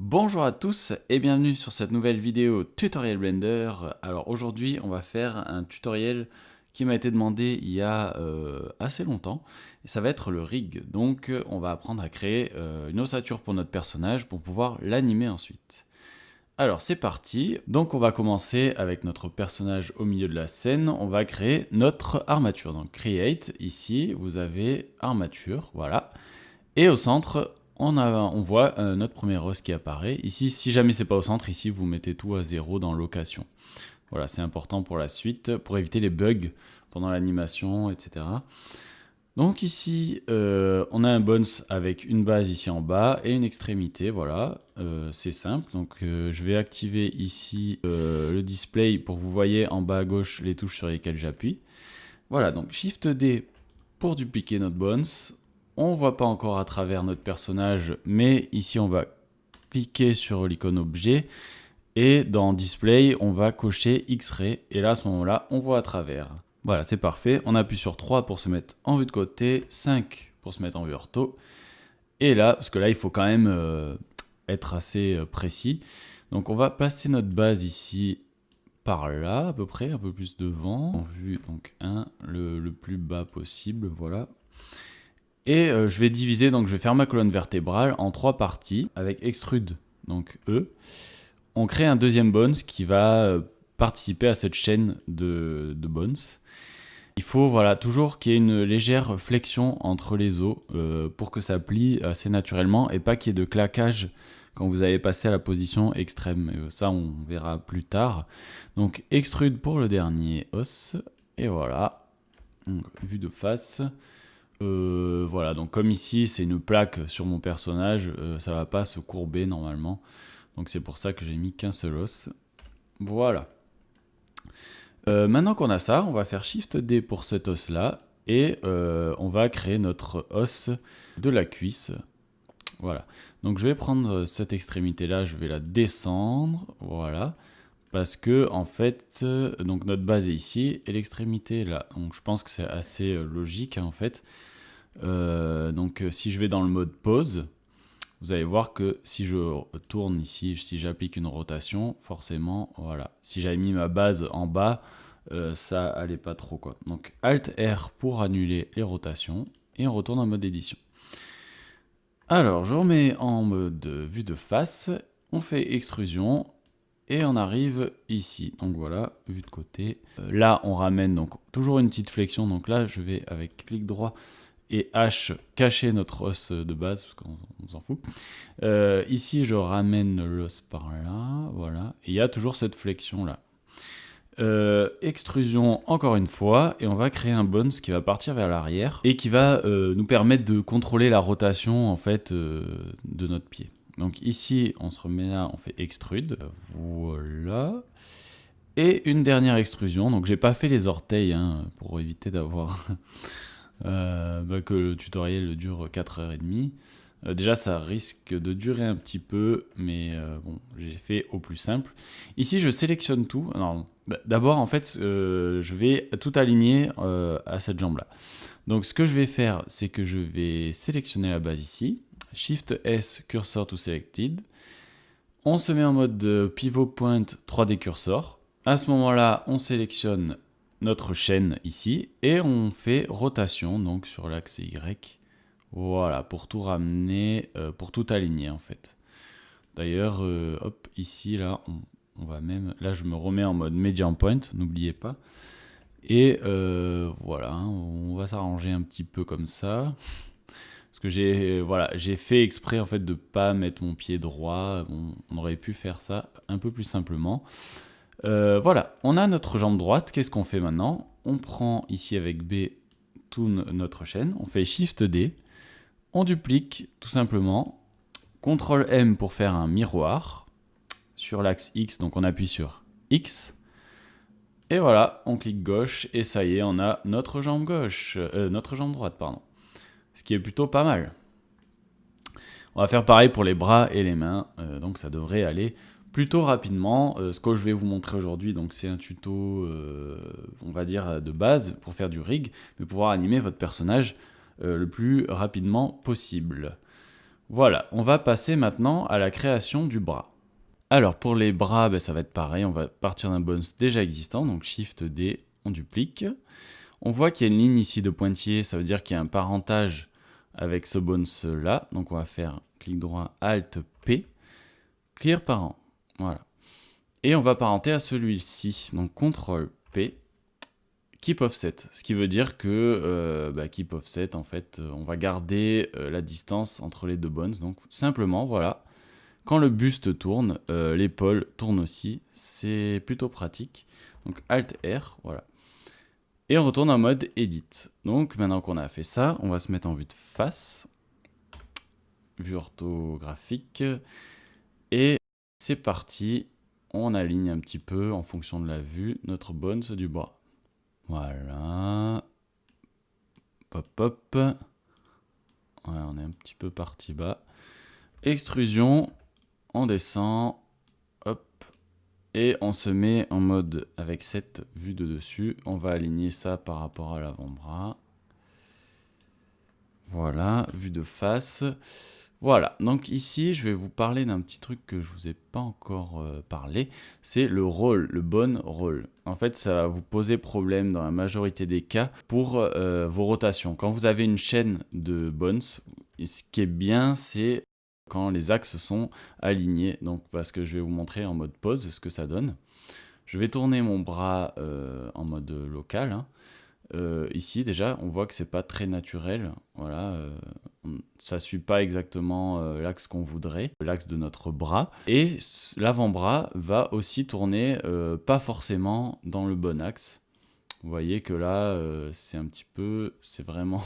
Bonjour à tous et bienvenue sur cette nouvelle vidéo tutoriel Blender. Alors aujourd'hui on va faire un tutoriel qui m'a été demandé il y a assez longtemps et ça va être le rig. Donc on va apprendre à créer une ossature pour notre personnage pour pouvoir l'animer ensuite. Alors c'est parti, donc on va commencer avec notre personnage au milieu de la scène, on va créer notre armature. Donc create, ici vous avez armature, voilà. Et au centre, on voit notre premier os qui apparaît. Ici, si jamais c'est pas au centre, ici vous mettez tout à 0 dans location. Voilà, c'est important pour la suite, pour éviter les bugs pendant l'animation, etc. Donc ici, on a un bones avec une base ici en bas et une extrémité, voilà, c'est simple. Donc je vais activer ici le display pour que vous voyez en bas à gauche les touches sur lesquelles j'appuie. Voilà, donc Shift D pour dupliquer notre bones. On ne voit pas encore à travers notre personnage, mais ici on va cliquer sur l'icône objet et dans display on va cocher X-ray et là à ce moment-là on voit à travers. Voilà, c'est parfait. On appuie sur 3 pour se mettre en vue de côté, 5 pour se mettre en vue ortho. Et là, parce que là il faut quand même être assez précis. Donc on va placer notre base ici par là à peu près, un peu plus devant, en vue donc 1, le plus bas possible, voilà. Et je vais diviser, donc je vais faire ma colonne vertébrale en 3 parties avec extrude, donc E. On crée un deuxième bones qui va participer à cette chaîne de bones. Il faut voilà, toujours qu'il y ait une légère flexion entre les os pour que ça plie assez naturellement et pas qu'il y ait de claquage quand vous allez passer à la position extrême. Ça, on verra plus tard. Donc extrude pour le dernier os. Et voilà, donc, vue de face. Voilà, donc comme ici c'est une plaque sur mon personnage, ça va pas se courber normalement. Donc c'est pour ça que j'ai mis qu'un seul os. Voilà. Maintenant qu'on a ça, on va faire Shift D pour cet os là. Et on va créer notre os de la cuisse. Voilà. Donc je vais prendre cette extrémité là, je vais la descendre. Voilà. Parce que en fait, donc notre base est ici et l'extrémité est là. Donc je pense que c'est assez logique hein, en fait. Donc si je vais dans le mode pause, vous allez voir que si je tourne ici, si j'applique une rotation, forcément, voilà. Si j'avais mis ma base en bas, ça allait pas trop quoi. Donc Alt R pour annuler les rotations et on retourne en mode édition. Alors je remets en mode vue de face, on fait extrusion et on arrive ici. Donc voilà, vue de côté. Là on ramène donc toujours une petite flexion. Donc là je vais avec clic droit et H cacher notre os de base parce qu'on s'en fout. Ici je ramène l'os par là, voilà. Et il y a toujours cette flexion là. Extrusion encore une fois et on va créer un bones qui va partir vers l'arrière et qui va nous permettre de contrôler la rotation en fait de notre pied. Donc ici on se remet là, on fait extrude, voilà. Et une dernière extrusion, donc j'ai pas fait les orteils hein, pour éviter d'avoir que le tutoriel dure 4h30. Déjà ça risque de durer un petit peu, mais bon, j'ai fait au plus simple. Ici je sélectionne tout. Alors d'abord en fait je vais tout aligner à cette jambe là. Donc ce que je vais faire c'est que je vais sélectionner la base ici. Shift S cursor to selected. On se met en mode pivot point 3D cursor. À ce moment là on sélectionne notre chaîne ici et on fait rotation donc sur l'axe Y. Voilà, pour tout ramener, pour tout aligner en fait. D'ailleurs, hop, ici, là, on va même... Là, je me remets en mode medium point, n'oubliez pas. Et voilà, on va s'arranger un petit peu comme ça. Parce que j'ai fait exprès en fait de ne pas mettre mon pied droit. On aurait pu faire ça un peu plus simplement. Voilà, on a notre jambe droite. Qu'est-ce qu'on fait maintenant? On prend ici avec B toute notre chaîne. On fait Shift D. On duplique tout simplement, CTRL M pour faire un miroir sur l'axe X, donc on appuie sur X, et voilà, on clique gauche, et ça y est, on a notre jambe notre jambe droite, pardon. Ce qui est plutôt pas mal. On va faire pareil pour les bras et les mains, donc ça devrait aller plutôt rapidement. Ce que je vais vous montrer aujourd'hui, donc c'est un tuto, on va dire, de base pour faire du rig, mais pouvoir animer votre personnage le plus rapidement possible. Voilà, on va passer maintenant à la création du bras. Alors pour les bras, ça va être pareil, on va partir d'un bones déjà existant, donc Shift D, on duplique. On voit qu'il y a une ligne ici de pointillé, ça veut dire qu'il y a un parentage avec ce bones là, donc on va faire clic droit, Alt P, clear parent, voilà. Et on va parenter à celui-ci, donc CTRL P, keep offset, ce qui veut dire que keep offset, en fait, on va garder la distance entre les deux bones, donc simplement, voilà. Quand le buste tourne, l'épaule tourne aussi, c'est plutôt pratique. Donc Alt R, voilà. Et on retourne en mode Edit. Donc maintenant qu'on a fait ça, on va se mettre en vue de face, vue orthographique, et c'est parti. On aligne un petit peu en fonction de la vue notre bones du bras. Voilà. Pop pop. Voilà, on est un petit peu parti bas. Extrusion, on descend, hop, et on se met en mode avec cette vue de dessus. On va aligner ça par rapport à l'avant-bras. Voilà, vue de face. Voilà, donc ici, je vais vous parler d'un petit truc que je vous ai pas encore parlé. C'est le roll, le bone roll. En fait, ça va vous poser problème dans la majorité des cas pour vos rotations. Quand vous avez une chaîne de bones, ce qui est bien, c'est quand les axes sont alignés. Donc, parce que je vais vous montrer en mode pause ce que ça donne. Je vais tourner mon bras en mode local, hein. Ici déjà on voit que c'est pas très naturel, voilà, ça suit pas exactement l'axe qu'on voudrait, l'axe de notre bras, et l'avant-bras va aussi tourner pas forcément dans le bon axe. Vous voyez que là c'est vraiment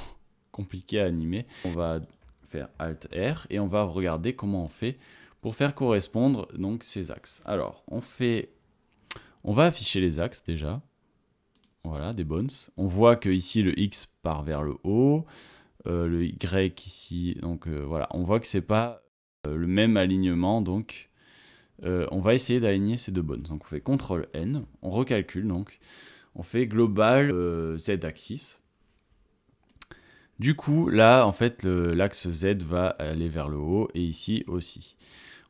compliqué à animer. On va faire Alt R et on va regarder comment on fait pour faire correspondre donc ces axes. Alors on va afficher les axes déjà. Voilà, des bones. On voit que ici le X part vers le haut, le Y ici, donc voilà, on voit que c'est pas le même alignement, donc on va essayer d'aligner ces deux bones. Donc on fait CTRL N, on recalcule, donc on fait global Z-axis. Du coup, là, en fait, l'axe Z va aller vers le haut, et ici aussi.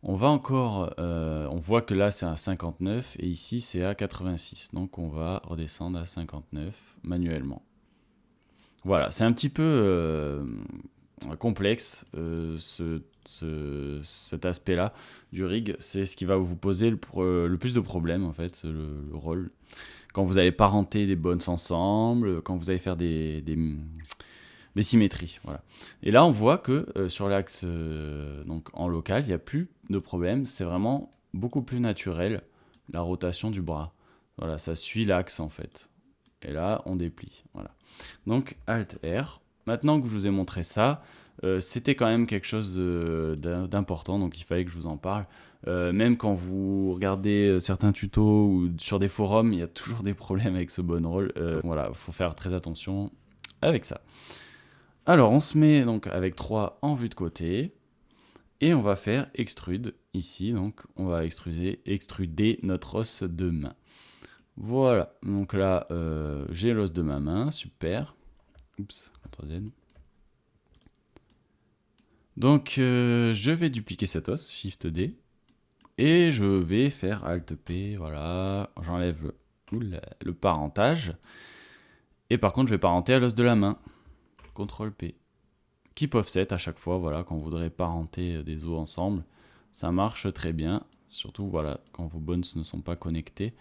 On va encore, on voit que là c'est à 59 et ici c'est à 86. Donc on va redescendre à 59 manuellement. Voilà, c'est un petit peu complexe cet aspect-là du rig. C'est ce qui va vous poser le plus de problèmes en fait, le rôle. Quand vous allez parenter des bones ensemble, quand vous allez faire des symétries, voilà. Et là, on voit que sur l'axe donc en local, il n'y a plus de problème. C'est vraiment beaucoup plus naturel, la rotation du bras. Voilà, ça suit l'axe en fait. Et là, on déplie. Voilà. Donc, Alt R. Maintenant que je vous ai montré ça, c'était quand même quelque chose d'important, donc il fallait que je vous en parle. Même quand vous regardez certains tutos ou sur des forums, il y a toujours des problèmes avec ce bone roll. Voilà, il faut faire très attention avec ça. Alors, on se met donc avec 3 en vue de côté, et on va faire extrude ici, donc on va extruder notre os de main. Voilà, donc là, j'ai l'os de ma main, super. Oups, CTRL Z. Donc, je vais dupliquer cet os, Shift D, et je vais faire Alt P, voilà, j'enlève le parentage, et par contre, je vais parenter à l'os de la main. CTRL P. Keep offset à chaque fois, voilà, quand vous voudrez parenter des os ensemble, ça marche très bien, surtout voilà, quand vos bones ne sont pas connectés.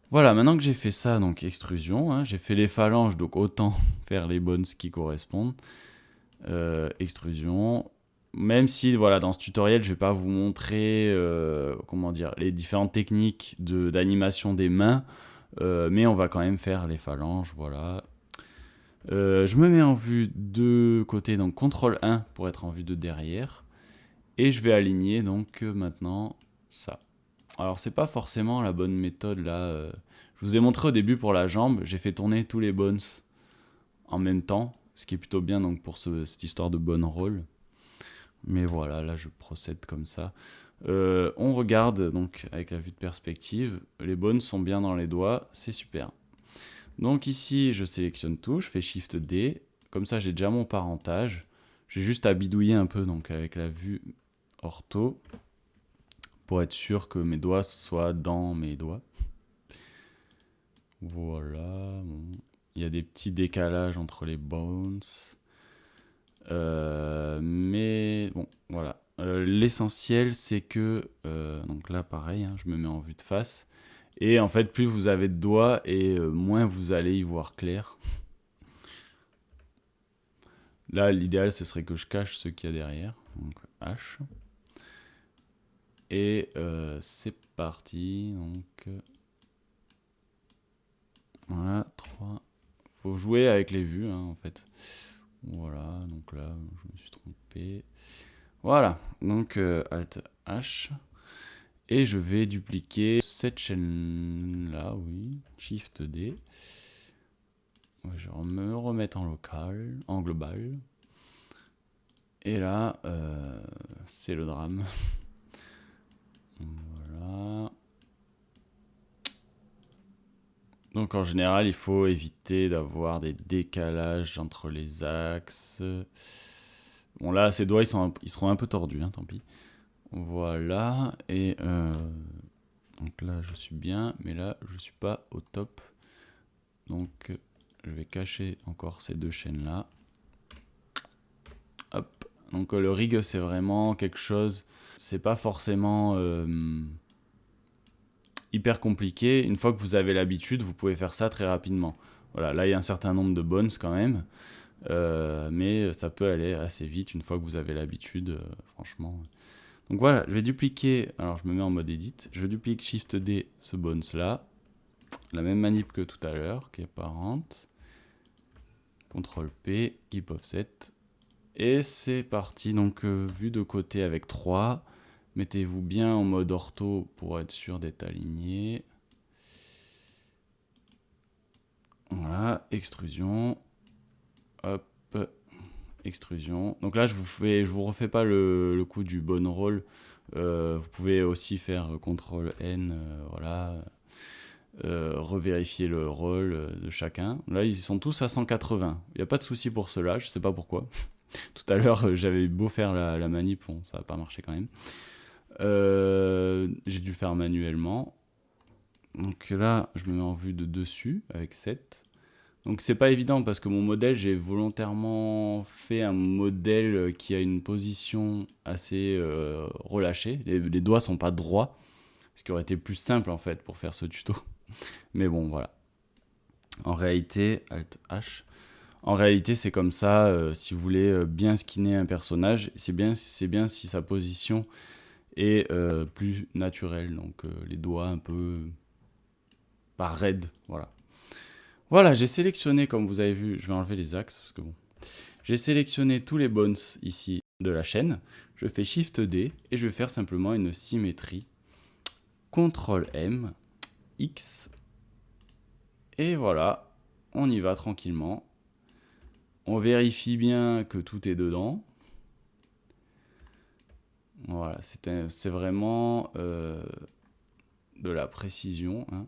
Voilà, maintenant que j'ai fait ça, donc extrusion, hein, j'ai fait les phalanges, donc autant faire les bones qui correspondent. Extrusion, même si voilà, dans ce tutoriel, je ne vais pas vous montrer comment dire, les différentes techniques d'animation des mains, mais on va quand même faire les phalanges, voilà. Je me mets en vue de côté, donc CTRL 1 pour être en vue de derrière. Et je vais aligner donc maintenant ça. Alors c'est pas forcément la bonne méthode là. Je vous ai montré au début pour la jambe, j'ai fait tourner tous les bones en même temps. Ce qui est plutôt bien donc pour cette histoire de bone roll. Mais voilà, là je procède comme ça. On regarde donc avec la vue de perspective. Les bones sont bien dans les doigts, c'est super. Donc ici, je sélectionne tout, je fais Shift D. Comme ça, j'ai déjà mon parentage. J'ai juste à bidouiller un peu donc avec la vue ortho pour être sûr que mes doigts soient dans mes doigts. Voilà. Bon. Il y a des petits décalages entre les bones. Mais bon, voilà. L'essentiel, c'est que... donc là, pareil, hein, je me mets en vue de face. Et en fait, plus vous avez de doigts, et moins vous allez y voir clair. Là, l'idéal, ce serait que je cache ce qu'il y a derrière. Donc, H. Et c'est parti. Donc, voilà, 3. Faut jouer avec les vues, hein, en fait. Voilà, donc là, je me suis trompé. Voilà, donc Alt H. Et je vais dupliquer cette chaîne-là, oui. Shift D. Je vais me remettre en local, en global. Et là, c'est le drame. Voilà. Donc en général, il faut éviter d'avoir des décalages entre les axes. Bon là, ces doigts, ils seront un peu tordus, hein, tant pis. Voilà, et donc là, je suis bien, mais là, je suis pas au top. Donc, je vais cacher encore ces deux chaînes-là. Hop. Donc le rig, c'est vraiment quelque chose, c'est pas forcément hyper compliqué. Une fois que vous avez l'habitude, vous pouvez faire ça très rapidement. Voilà, là il y a un certain nombre de bones quand même, mais ça peut aller assez vite une fois que vous avez l'habitude, franchement. Donc voilà, je vais dupliquer, alors je me mets en mode edit, je duplique Shift D ce bones là, la même manip que tout à l'heure, qui est parente, CTRL P, keep offset. Et c'est parti, donc vue de côté avec 3. Mettez-vous bien en mode ortho pour être sûr d'être aligné. Voilà, extrusion. Hop, extrusion. Donc là, je vous refais pas le coup du bone roll. Vous pouvez aussi faire CTRL N, voilà. Revérifier le roll de chacun. Là, ils sont tous à 180. Il n'y a pas de souci pour cela, je sais pas pourquoi. Tout à l'heure, j'avais beau faire la manip, bon, ça n'a pas marché quand même. J'ai dû faire manuellement. Donc là, je me mets en vue de dessus avec 7. Donc c'est pas évident parce que mon modèle, j'ai volontairement fait un modèle qui a une position assez relâchée. Les doigts sont pas droits, ce qui aurait été plus simple en fait pour faire ce tuto. Mais bon, voilà. En réalité, Alt H. En réalité, c'est comme ça, si vous voulez bien skinner un personnage, c'est bien si sa position est plus naturelle, donc les doigts un peu pas raides, voilà. Voilà, j'ai sélectionné, comme vous avez vu, je vais enlever les axes, parce que bon, j'ai sélectionné tous les bones ici de la chaîne, je fais Shift D, et je vais faire simplement une symétrie, CTRL M, X, et voilà, on y va tranquillement. On vérifie bien que tout est dedans. Voilà, c'est vraiment de la précision, hein.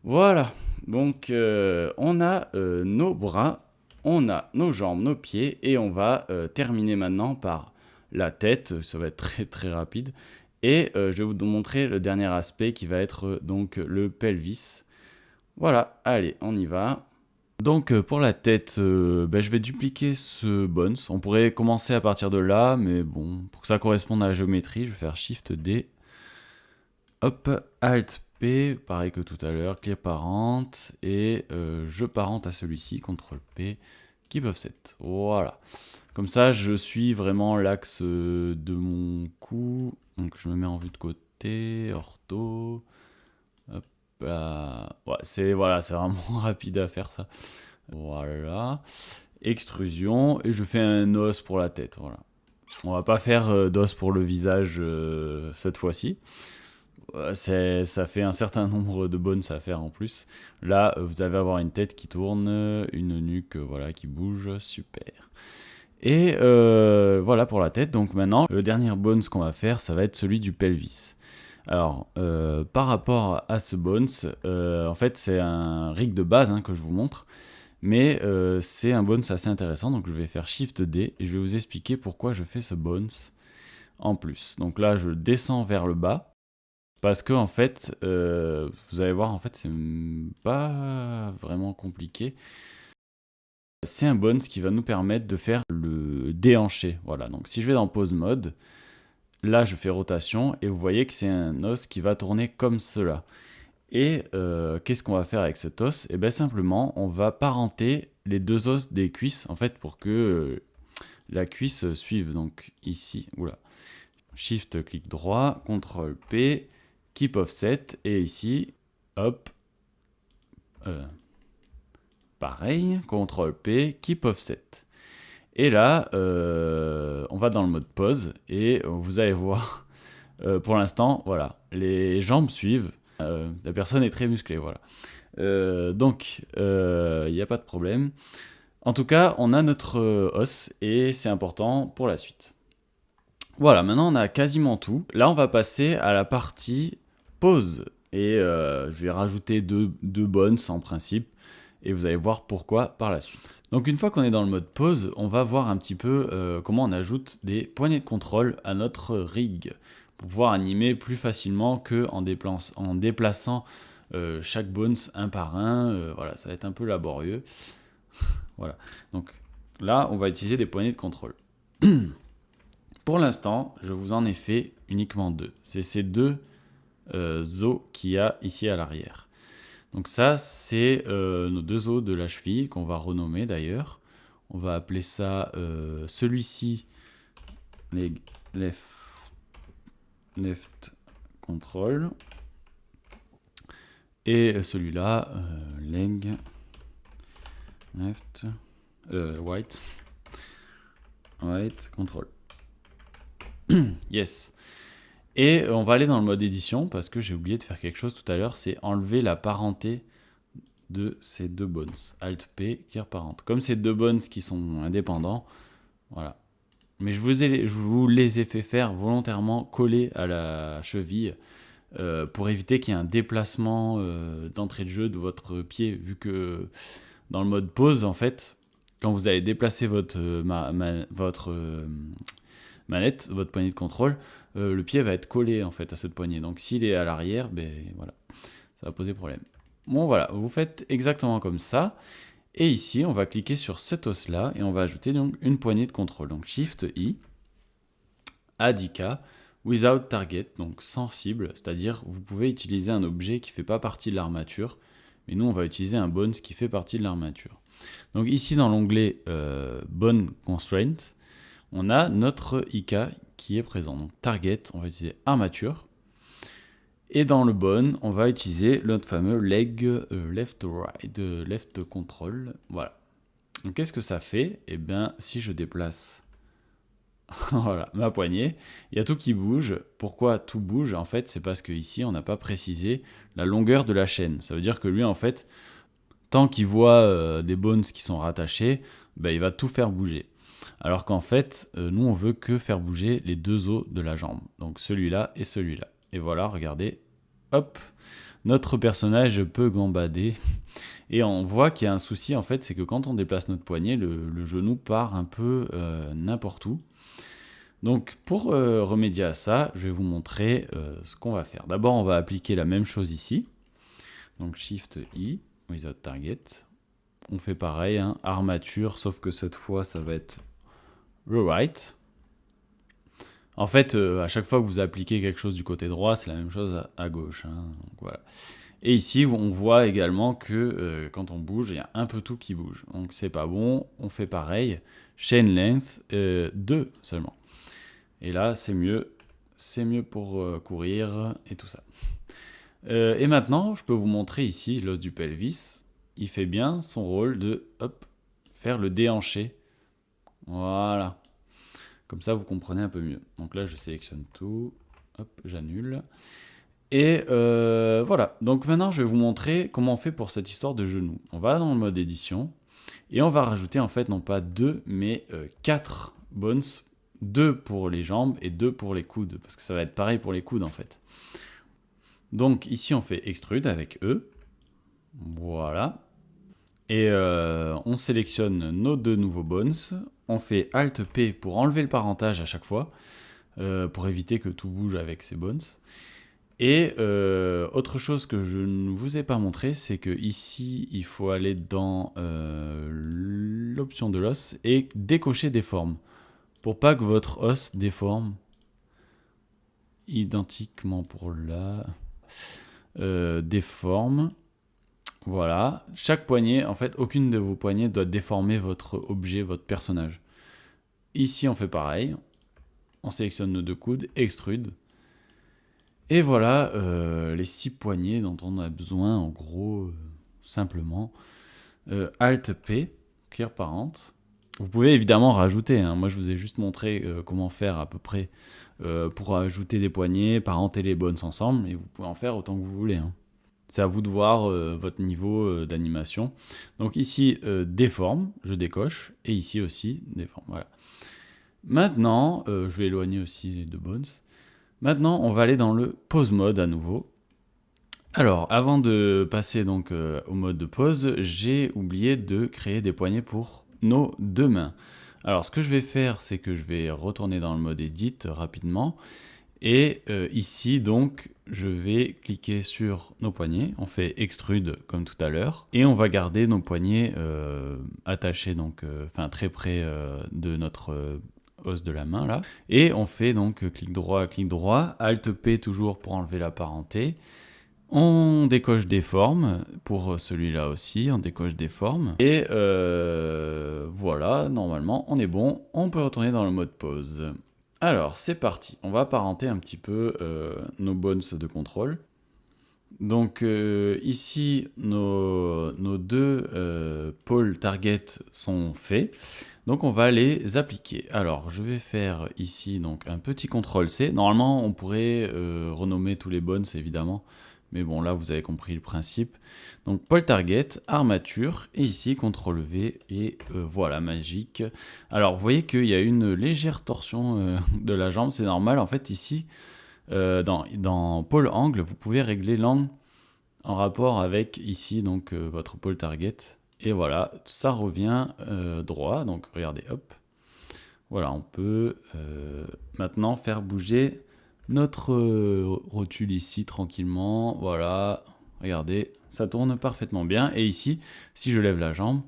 Voilà, donc on a nos bras, on a nos jambes, nos pieds, et on va terminer maintenant par la tête. Ça va être très très rapide. Et je vais vous montrer le dernier aspect qui va être donc le pelvis. Voilà, allez, on y va. Donc pour la tête, je vais dupliquer ce bones. On pourrait commencer à partir de là, mais bon, pour que ça corresponde à la géométrie, je vais faire Shift D. Hop, Alt P, pareil que tout à l'heure, clé parente, et je parente à celui-ci, CTRL P, keep offset. Voilà. Comme ça, je suis vraiment l'axe de mon cou. Donc je me mets en vue de côté, ortho. Hop. Ouais, c'est vraiment rapide à faire ça. Voilà. Extrusion. Et je fais un os pour la tête. Voilà. On va pas faire d'os pour le visage cette fois-ci. Ça fait un certain nombre de bones à faire en plus. Là, vous allez avoir une tête qui tourne, une nuque voilà, qui bouge. Super. Et voilà pour la tête. Donc maintenant, le dernier bones qu'on va faire, ça va être celui du pelvis. Alors, par rapport à ce bones, en fait, c'est un rig de base hein, que je vous montre. Mais c'est un bones assez intéressant, donc je vais faire Shift D et je vais vous expliquer pourquoi je fais ce bones en plus. Donc là, je descends vers le bas parce que en fait, vous allez voir, en fait, c'est pas vraiment compliqué. C'est un bones qui va nous permettre de faire le déhanché. Voilà, donc si je vais dans pause mode, là je fais rotation et vous voyez que c'est un os qui va tourner comme cela. Et qu'est-ce qu'on va faire avec cet os? Et bien simplement, on va parenter les deux os des cuisses, en fait, pour que la cuisse suive. Donc ici, oula, Shift, clic droit, CTRL P, Keep Offset, et ici, hop, pareil, CTRL P, Keep Offset. Et là, on va dans le mode pause, et vous allez voir, pour l'instant, voilà, les jambes suivent. La personne est très musclée, voilà. Donc, il n'y a pas de problème. En tout cas, on a notre os et c'est important pour la suite. Voilà, maintenant on a quasiment tout. Là, on va passer à la partie pause. Et je vais rajouter deux bones en principe. Et vous allez voir pourquoi par la suite. Donc une fois qu'on est dans le mode pause, on va voir un petit peu comment on ajoute des poignées de contrôle à notre rig. Pour pouvoir animer plus facilement qu'en déplaçant chaque bones un par un. Voilà, ça va être un peu laborieux. Voilà. Donc là, on va utiliser des poignées de contrôle. Pour l'instant, je vous en ai fait uniquement deux. C'est ces deux os qu'il y a ici à l'arrière. Donc ça, c'est nos deux os de la cheville qu'on va renommer d'ailleurs. On va appeler ça celui-ci leg left control. Et celui-là, leg left right control. Yes. Et on va aller dans le mode édition parce que j'ai oublié de faire quelque chose tout à l'heure, c'est enlever la parenté de ces deux bones. Alt P, clear parent. Comme ces deux bones qui sont indépendants, voilà. Mais je vous les ai fait faire volontairement collés à la cheville pour éviter qu'il y ait un déplacement d'entrée de jeu de votre pied, vu que dans le mode pause, en fait, quand vous allez déplacer votre manette, votre poignée de contrôle, le pied va être collé en fait à cette poignée. Donc s'il est à l'arrière, ben voilà, ça va poser problème. Bon voilà, vous faites exactement comme ça. Et ici, on va cliquer sur cet os-là et on va ajouter donc une poignée de contrôle. Donc Shift I, Add IK, without target, donc sans cible, c'est-à-dire vous pouvez utiliser un objet qui ne fait pas partie de l'armature, mais nous on va utiliser un bones qui fait partie de l'armature. Donc ici dans l'onglet Bone Constraint, on a notre IK qui est présent. Donc target, on va utiliser armature. Et dans le bone, on va utiliser notre fameux leg left right, left control. Voilà. Donc qu'est-ce que ça fait? Eh bien, si je déplace voilà, ma poignée, il y a tout qui bouge. Pourquoi tout bouge? En fait, c'est parce qu'ici, on n'a pas précisé la longueur de la chaîne. Ça veut dire que lui, en fait, tant qu'il voit des bones qui sont rattachés, ben, il va tout faire bouger. Alors qu'en fait, nous, on veut que faire bouger les deux os de la jambe. Donc celui-là et celui-là. Et voilà, regardez, hop, notre personnage peut gambader. Et on voit qu'il y a un souci, en fait, c'est que quand on déplace notre poignet, le genou part un peu n'importe où. Donc pour remédier à ça, je vais vous montrer ce qu'on va faire. D'abord, on va appliquer la même chose ici. Donc Shift I, without target. On fait pareil, hein, armature, sauf que cette fois, ça va être right. En fait, à chaque fois que vous appliquez quelque chose du côté droit, c'est la même chose à gauche. Hein, donc voilà. Et ici, on voit également que quand on bouge, il y a un peu tout qui bouge. Donc c'est pas bon, on fait pareil. Chain length, 2 seulement. Et là, c'est mieux pour courir et tout ça. Et maintenant, je peux vous montrer ici l'os du pelvis. Il fait bien son rôle de faire le déhanché. Voilà. Comme ça, vous comprenez un peu mieux. Donc là, je sélectionne tout. Hop, j'annule. Et voilà. Donc maintenant, je vais vous montrer comment on fait pour cette histoire de genou. On va dans le mode édition. Et on va rajouter en fait, non pas 2, mais 4 bones. 2 pour les jambes et 2 pour les coudes. Parce que ça va être pareil pour les coudes en fait. Donc ici, on fait extrude avec E. Voilà. Et on sélectionne nos 2 nouveaux bones. On fait Alt P pour enlever le parentage à chaque fois, pour éviter que tout bouge avec ces bones. Et autre chose que je ne vous ai pas montré, c'est que ici, il faut aller dans l'option de l'os et décocher déforme, pour pas que votre os déforme identiquement pour là. Déforme. Voilà. Chaque poignée, en fait, aucune de vos poignées doit déformer votre objet, votre personnage. Ici, on fait pareil. On sélectionne nos 2 coudes, extrude. Et voilà les 6 poignées dont on a besoin, en gros, simplement. Alt P, clear parent. Vous pouvez évidemment rajouter, hein. Moi je vous ai juste montré comment faire à peu près pour ajouter des poignées, parenter les bones ensemble, et vous pouvez en faire autant que vous voulez, hein. C'est à vous de voir votre niveau d'animation. Donc ici, déforme, je décoche, et ici aussi, déforme, voilà. Maintenant, je vais éloigner aussi les 2 bones. Maintenant, on va aller dans le pose mode à nouveau. Alors, avant de passer donc au mode de pose, j'ai oublié de créer des poignées pour nos 2 mains. Alors, ce que je vais faire, c'est que je vais retourner dans le mode Edit rapidement. Et ici, donc, je vais cliquer sur nos poignets. On fait Extrude comme tout à l'heure. Et on va garder nos poignets attachés, donc, très près de notre os de la main, là. Et on fait donc clic droit, Alt P toujours pour enlever la parenté. On décoche des formes, pour celui-là aussi, on décoche des formes. Et voilà, normalement, on est bon. On peut retourner dans le mode pause. Alors, c'est parti. On va apparenter un petit peu nos bones de contrôle. Donc ici, nos 2 pôles target sont faits. Donc on va les appliquer. Alors je vais faire ici donc un petit CTRL-C. Normalement on pourrait renommer tous les bones évidemment. Mais bon là vous avez compris le principe. Donc pôle target, armature et ici CTRL-V et voilà magique. Alors vous voyez qu'il y a une légère torsion de la jambe. C'est normal en fait ici. Dans pôle angle, vous pouvez régler l'angle en rapport avec ici donc votre pôle target. Et voilà, ça revient droit. Donc regardez, hop. Voilà, on peut maintenant faire bouger notre rotule ici tranquillement. Voilà, regardez, ça tourne parfaitement bien. Et ici, si je lève la jambe,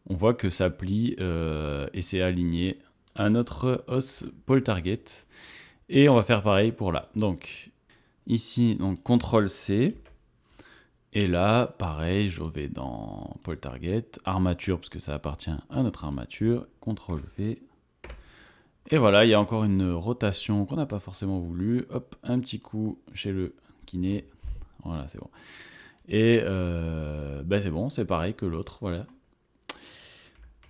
on voit que ça plie et c'est aligné à notre os pôle target. Et on va faire pareil pour là. Donc ici, donc CTRL-C. Et là, pareil, je vais dans pôle target, armature, parce que ça appartient à notre armature, CTRL-V. Et voilà, il y a encore une rotation qu'on n'a pas forcément voulu. Hop, un petit coup chez le kiné. Voilà, c'est bon. Et c'est bon, c'est pareil que l'autre, voilà.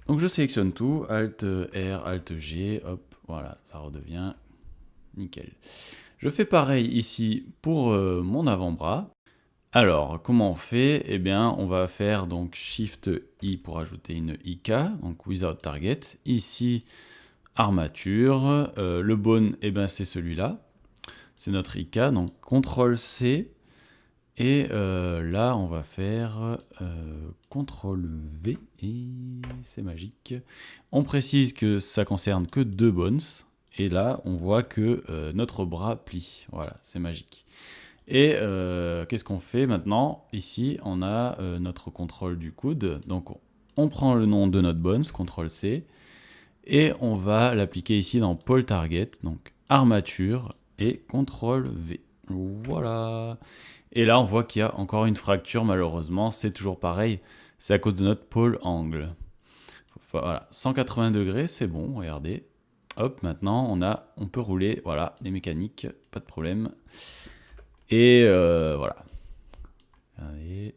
Donc je sélectionne tout, Alt R, Alt G, hop, voilà, ça redevient nickel. Je fais pareil ici pour mon avant-bras. Alors, comment on fait? Eh bien, on va faire donc Shift I pour ajouter une IK, donc Without Target. Ici, armature. Le bone, eh bien, c'est celui-là. C'est notre IK, donc CTRL-C. Et là, on va faire CTRL-V, et c'est magique. On précise que ça concerne que 2 bones. Et là, on voit que notre bras plie. Voilà, c'est magique. Et qu'est-ce qu'on fait maintenant? Ici, on a notre contrôle du coude. Donc, on prend le nom de notre bones, CTRL-C, et on va l'appliquer ici dans Pôle Target, donc armature, et CTRL-V. Voilà. Et là, on voit qu'il y a encore une fracture, malheureusement. C'est toujours pareil. C'est à cause de notre pôle angle. Voilà, 180 degrés, c'est bon, regardez. Hop, maintenant, on peut rouler, voilà, les mécaniques, pas de problème. Et voilà. Allez.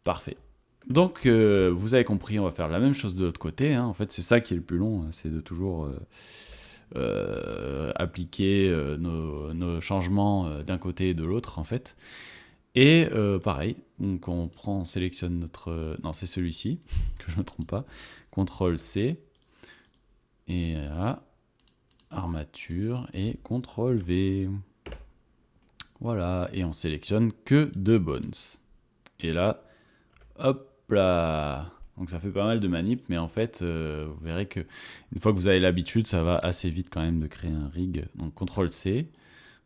Parfait. Donc, vous avez compris, on va faire la même chose de l'autre côté, hein. En fait, c'est ça qui est le plus long, hein, c'est de toujours appliquer nos changements d'un côté et de l'autre, en fait. Et pareil, donc on sélectionne notre... non, c'est celui-ci, que je ne me trompe pas. CTRL-C. Et là, armature et CTRL-V. Voilà, et on sélectionne que 2 bones. Et là, hop, là. Donc ça fait pas mal de manip, mais en fait, vous verrez que une fois que vous avez l'habitude, ça va assez vite quand même de créer un rig. Donc CTRL-C.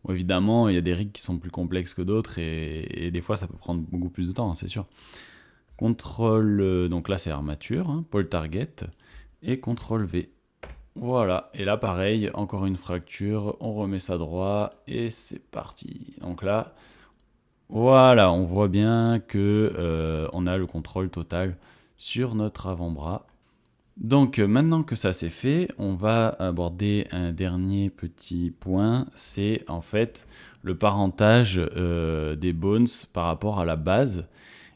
Bon, évidemment, il y a des rigs qui sont plus complexes que d'autres et des fois, ça peut prendre beaucoup plus de temps, hein, c'est sûr. CTRL, donc là, c'est armature, hein, pole target, et CTRL-V. Voilà, et là, pareil, encore une fracture, on remet ça droit, et c'est parti. Donc là, voilà, on voit bien que on a le contrôle total sur notre avant-bras. Donc maintenant que ça c'est fait, on va aborder un dernier petit point, c'est en fait le parentage des bones par rapport à la base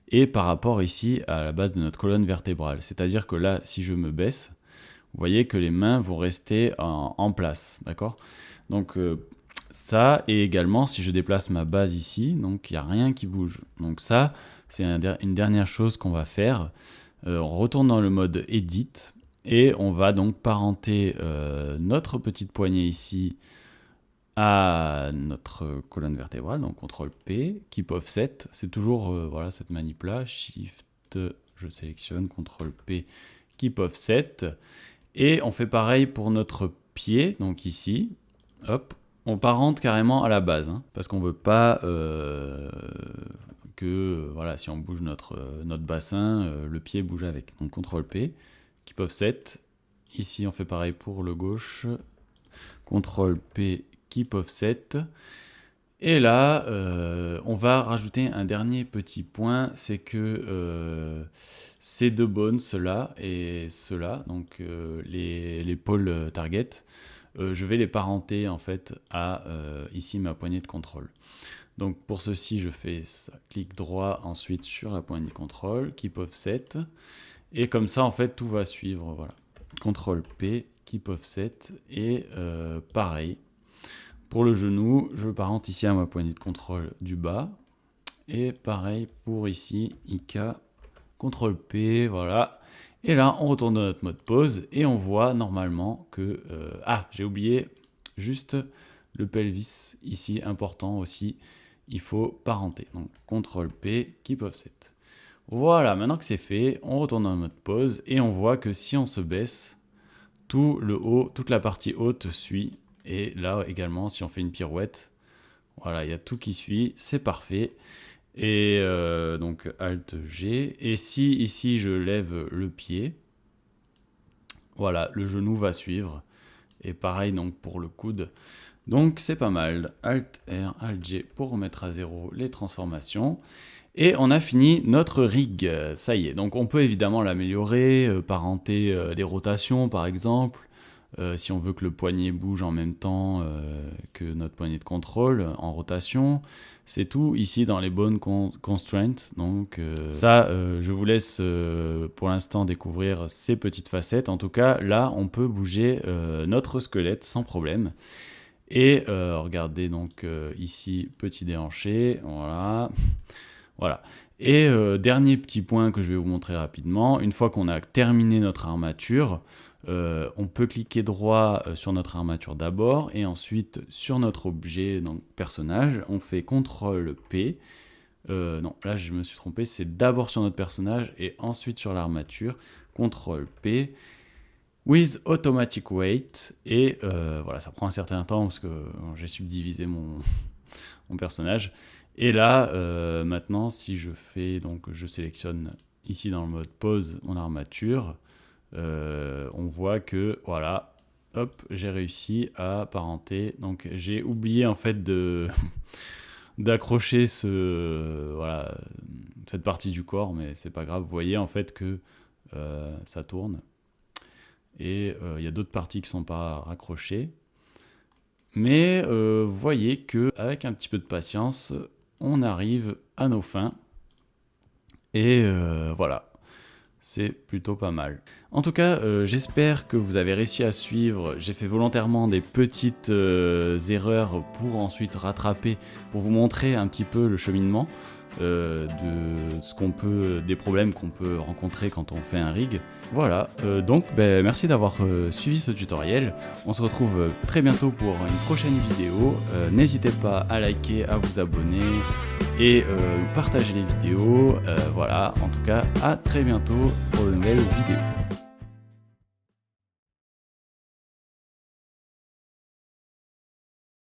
et par rapport ici à la base de notre colonne vertébrale. C'est-à-dire que là, si je me baisse, vous voyez que les mains vont rester en place, d'accord? Donc ça, et également si je déplace ma base ici, donc il n'y a rien qui bouge. Donc ça, c'est une dernière chose qu'on va faire. On retourne dans le mode Edit et on va donc parenter notre petite poignée ici à notre colonne vertébrale, donc CTRL P, Keep Offset, c'est toujours voilà, cette manip là, Shift, je sélectionne, CTRL P, Keep Offset, et on fait pareil pour notre pied, donc ici, hop, on parente carrément à la base, hein, parce qu'on ne veut pas que voilà, si on bouge notre bassin, le pied bouge avec. Donc CTRL P, Keep Offset. Ici, on fait pareil pour le gauche. CTRL P, Keep Offset. Et là, on va rajouter un dernier petit point, c'est que ces deux bones, ceux-là et ceux-là, donc les pôles target, je vais les parenter en fait à ici ma poignée de contrôle. Donc pour ceci, je fais ça, clic droit ensuite sur la poignée de contrôle, Keep Offset, et comme ça en fait tout va suivre, voilà. CTRL P, Keep Offset, et pareil. Pour le genou, je parente ici à ma poignée de contrôle du bas, et pareil pour ici, IK, CTRL P, voilà. Et là, on retourne dans notre mode pause, et on voit normalement que... ah, j'ai oublié juste le pelvis ici, important aussi. Il faut parenter. Donc CTRL P, Keep Offset. Voilà, maintenant que c'est fait, on retourne dans le mode pause et on voit que si on se baisse, tout le haut, toute la partie haute suit. Et là également, si on fait une pirouette, voilà, il y a tout qui suit, c'est parfait. Et donc Alt G. Et si ici je lève le pied, voilà, le genou va suivre. Et pareil donc pour le coude. Donc c'est pas mal, Alt R, Alt G pour remettre à zéro les transformations. Et on a fini notre rig, ça y est. Donc on peut évidemment l'améliorer, parenter des rotations par exemple, si on veut que le poignet bouge en même temps que notre poignet de contrôle en rotation. C'est tout ici dans les Bone Constraints. Donc ça, je vous laisse pour l'instant découvrir ces petites facettes. En tout cas, là, on peut bouger notre squelette sans problème. Et regardez donc ici, petit déhanché, voilà. Voilà. Et dernier petit point que je vais vous montrer rapidement, une fois qu'on a terminé notre armature, on peut cliquer droit sur notre armature d'abord et ensuite sur notre objet, donc personnage, on fait CTRL P. Non, là je me suis trompé, c'est d'abord sur notre personnage et ensuite sur l'armature, CTRL P. With Automatic Weight, et voilà, ça prend un certain temps parce que j'ai subdivisé mon personnage. Et là, maintenant, si je fais, donc je sélectionne ici dans le mode pause mon armature, on voit que, voilà, hop, j'ai réussi à parenter. Donc j'ai oublié en fait d'accrocher voilà, cette partie du corps, mais c'est pas grave. Vous voyez en fait que ça tourne. Et il y a d'autres parties qui ne sont pas raccrochées. Mais vous voyez qu'avec un petit peu de patience, on arrive à nos fins. Et voilà, c'est plutôt pas mal. En tout cas, j'espère que vous avez réussi à suivre. J'ai fait volontairement des petites erreurs pour ensuite rattraper, pour vous montrer un petit peu le cheminement. des problèmes qu'on peut rencontrer quand on fait un rig. Voilà, donc merci d'avoir suivi ce tutoriel. On se retrouve très bientôt pour une prochaine vidéo. N'hésitez pas à liker, à vous abonner et partager les vidéos. Voilà, en tout cas, à très bientôt pour de nouvelles vidéos.